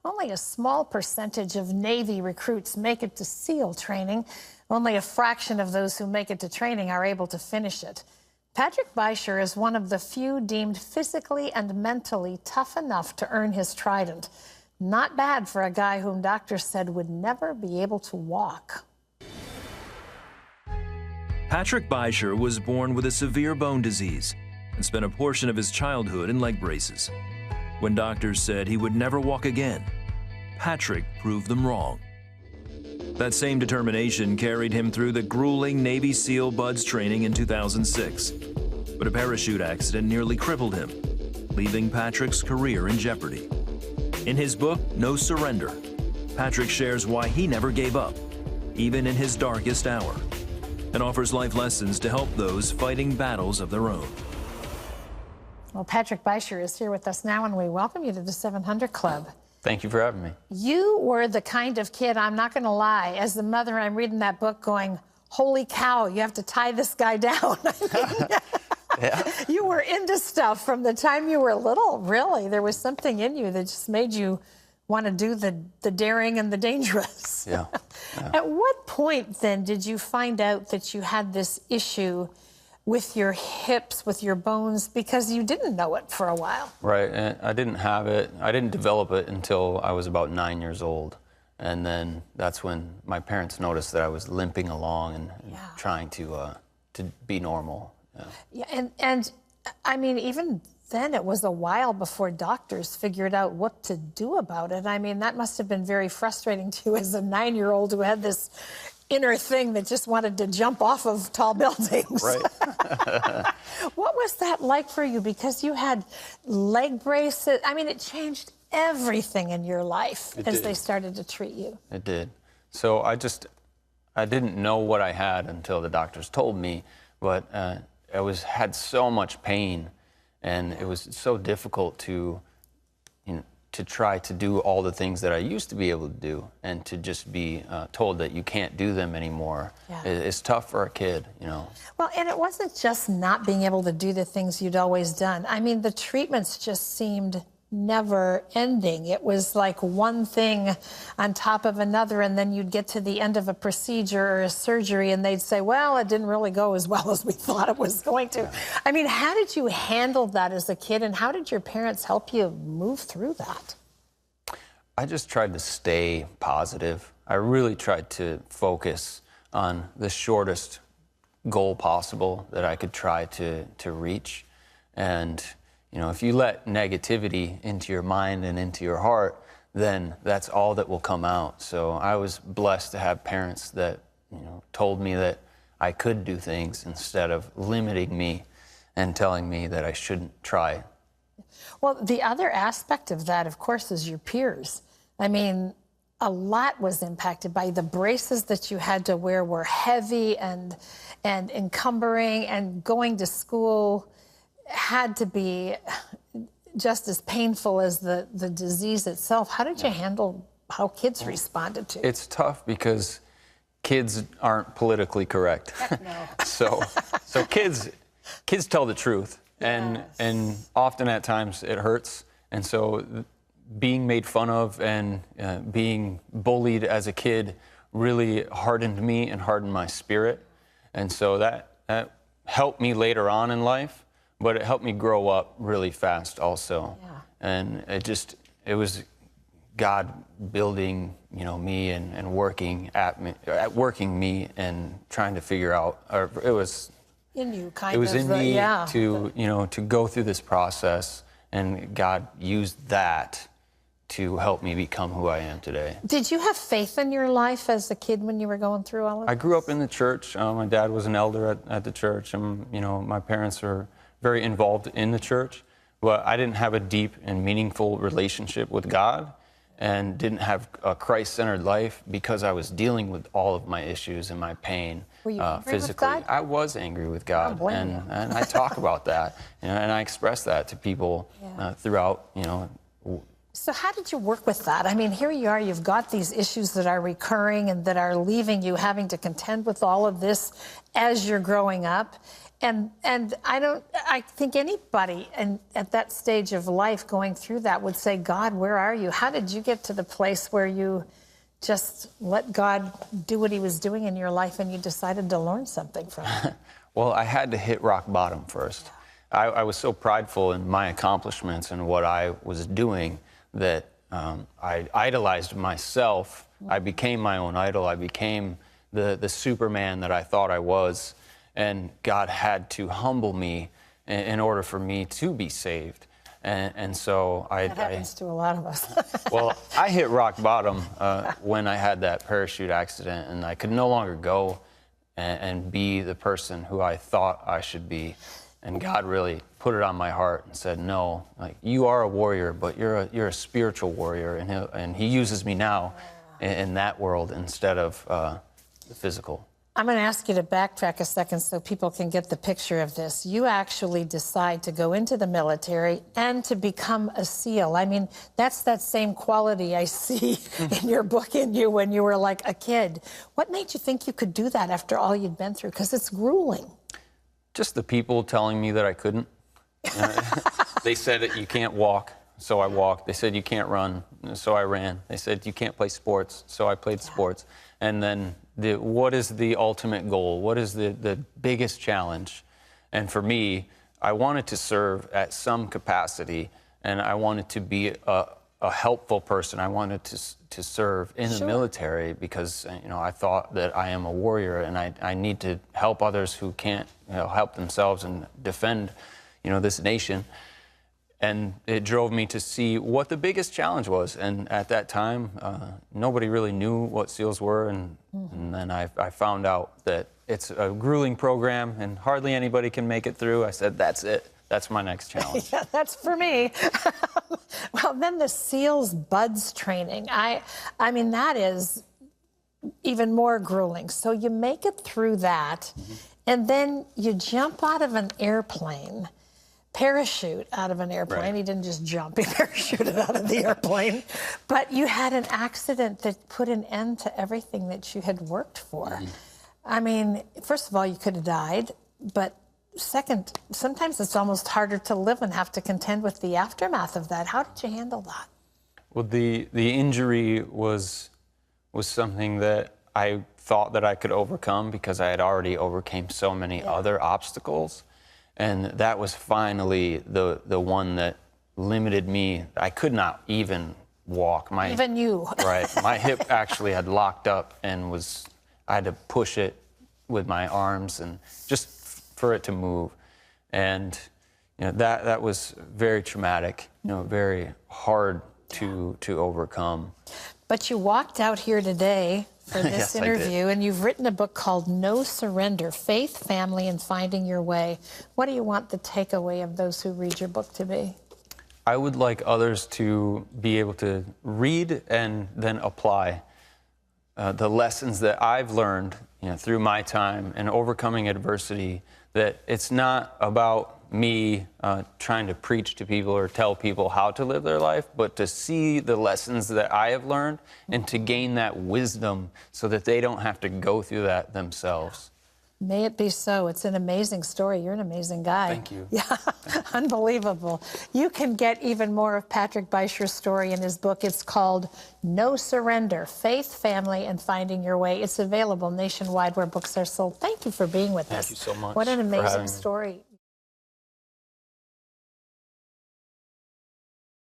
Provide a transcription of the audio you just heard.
Only a small percentage of Navy recruits make it to SEAL training. Only a fraction of those who make it to training are able to finish it. Patrick Bisher is one of the few deemed physically and mentally tough enough to earn his trident. Not bad for a guy whom doctors said would never be able to walk. Patrick Bisher was born with a severe bone disease and spent a portion of his childhood in leg braces. When doctors said he would never walk again, Patrick proved them wrong. That same determination carried him through the grueling Navy SEAL Buds training in 2006. But a parachute accident nearly crippled him, leaving Patrick's career in jeopardy. In his book, No Surrender, Patrick shares why he never gave up, even in his darkest hour, and offers life lessons to help those fighting battles of their own. Well, Patrick Bisher is here with us now, and we welcome you to the 700 Club. Thank you for having me. You were the kind of kid, I'm not going to lie, as the mother, I'm reading that book going, holy cow, you have to tie this guy down. Yeah. You were into stuff from the time you were little, really. There was something in you that just made you want to do the daring and the dangerous. Yeah. At what point, then, did you find out that you had this issue with your hips, with your bones, because you didn't know it for a while? Right, and I didn't have it. I didn't develop it until I was about 9 years old. And then that's when my parents noticed that I was limping along and trying to be normal. Yeah, and I mean, even then it was a while before doctors figured out what to do about it. I mean, that must have been very frustrating to you as a 9-year-old who had this inner thing that just wanted to jump off of tall buildings. Right. What was that like for you? Because you had leg braces. I mean, it changed everything in your life as they started to treat you. It did. So I didn't know what I had until the doctors told me, but I had so much pain, and it was so difficult to try to do all the things that I used to be able to do, and to just be told that you can't do them anymore. Yeah. It's tough for a kid, you know. Well, and it wasn't just not being able to do the things you'd always done. I mean, the treatments just seemed never ending. It was like one thing on top of another, and then you'd get to the end of a procedure or a surgery and they'd say, well, it didn't really go as well as we thought it was going to. I mean, how did you handle that as a kid, and how did your parents help you move through that? I just tried to stay positive. I really tried to focus on the shortest goal possible that I could try to reach. And you know, if you let negativity into your mind and into your heart, then that's all that will come out. So I was blessed to have parents that, told me that I could do things instead of limiting me and telling me that I shouldn't try. Well, the other aspect of that, of course, is your peers. I mean, a lot was impacted by the braces that you had to wear were heavy and encumbering, and going to school had to be just as painful as the disease itself. How did you handle how kids responded to it? It's tough because kids aren't politically correct. Heck no. so kids tell the truth, and often at times it hurts. And so being made fun of and being bullied as a kid really hardened me and hardened my spirit. And so that helped me later on in life. But it helped me grow up really fast also. Yeah. And it was God building, me and working working me and trying to figure out, or it was in you, kind of. It was in me yeah. to go through this process, and God used that to help me become who I am today. Did you have faith in your life as a kid when you were going through all of this? I grew up in the church. My dad was an elder at the church, and my parents were very involved in the church, but I didn't have a deep and meaningful relationship with God, and didn't have a Christ-centered life because I was dealing with all of my issues and my pain. Were you angry physically. with God? I was angry with God, and I talk about that, and I express that to people throughout, So how did you work with that? I mean, here you are, you've got these issues that are recurring and that are leaving you having to contend with all of this as you're growing up. And I think anybody at that stage of life going through that would say, God, where are you? How did you get to the place where you just let God do what he was doing in your life and you decided to learn something from it? Well, I had to hit rock bottom first. I was so prideful in my accomplishments and what I was doing that I idolized myself. I became my own idol. I became the Superman that I thought I was. And God had to humble me in order for me to be saved. And so that happens to a lot of us. Well, I hit rock bottom when I had that parachute accident, and I could no longer go and be the person who I thought I should be. And God really put it on my heart and said, no, like, you are a warrior, but you're a spiritual warrior, and he uses me now in that world instead of the physical. I'm going to ask you to backtrack a second so people can get the picture of this. You actually decide to go into the military and to become a SEAL. I mean, that's that same quality I see in your book in you when you were like a kid. What made you think you could do that after all you'd been through? Because it's grueling. Just the people telling me that I couldn't. They said that you can't walk, so I walked. They said you can't run, so I ran. They said you can't play sports, so I played sports. And then what is the ultimate goal? What is the biggest challenge? And for me, I wanted to serve at some capacity, and I wanted to be a helpful person. I wanted to serve in the military because, you know, I thought that I am a warrior, and I need to help others who can't, you know, help themselves and defend, you know, this nation. And it drove me to see what the biggest challenge was. And at that time, nobody really knew what SEALs were. And then I found out that it's a grueling program and hardly anybody can make it through. I said, that's it. That's my next challenge. Yeah, that's for me. Well, then the SEALs BUDS training. I mean, that is even more grueling. So you make it through that, and then you jump out of an airplane. Parachute out of an airplane. Right. He didn't just jump, he parachuted out of the airplane. But you had an accident that put an end to everything that you had worked for. I mean, first of all, you could have died, but second, sometimes it's almost harder to live and have to contend with the aftermath of that. How did you handle that? Well, the injury was something that I thought that I could overcome because I had already overcame so many other obstacles. And that was finally the one that limited me. I could not even walk. Even you. Right. My hip actually had locked up and I had to push it with my arms and just for it to move. And you know, that was very traumatic, you know, very hard to overcome. But you walked out here today for this Yes, interview, and you've written a book called No Surrender, Faith, Family, and Finding Your Way. What do you want the takeaway of those who read your book to be? I would like others to be able to read and then apply the lessons that I've learned, you know, through my time and overcoming adversity, that it's not about me trying to preach to people or tell people how to live their life, but to see the lessons that I have learned and to gain that wisdom so that they don't have to go through that themselves. May it be so. It's an amazing story. You're an amazing guy. Thank you. Yeah, unbelievable. You can get even more of Patrick Bisher's story in his book. It's called No Surrender, Faith, Family, and Finding Your Way. It's available nationwide where books are sold. Thank you for being with us. Thank you so much. What an amazing story.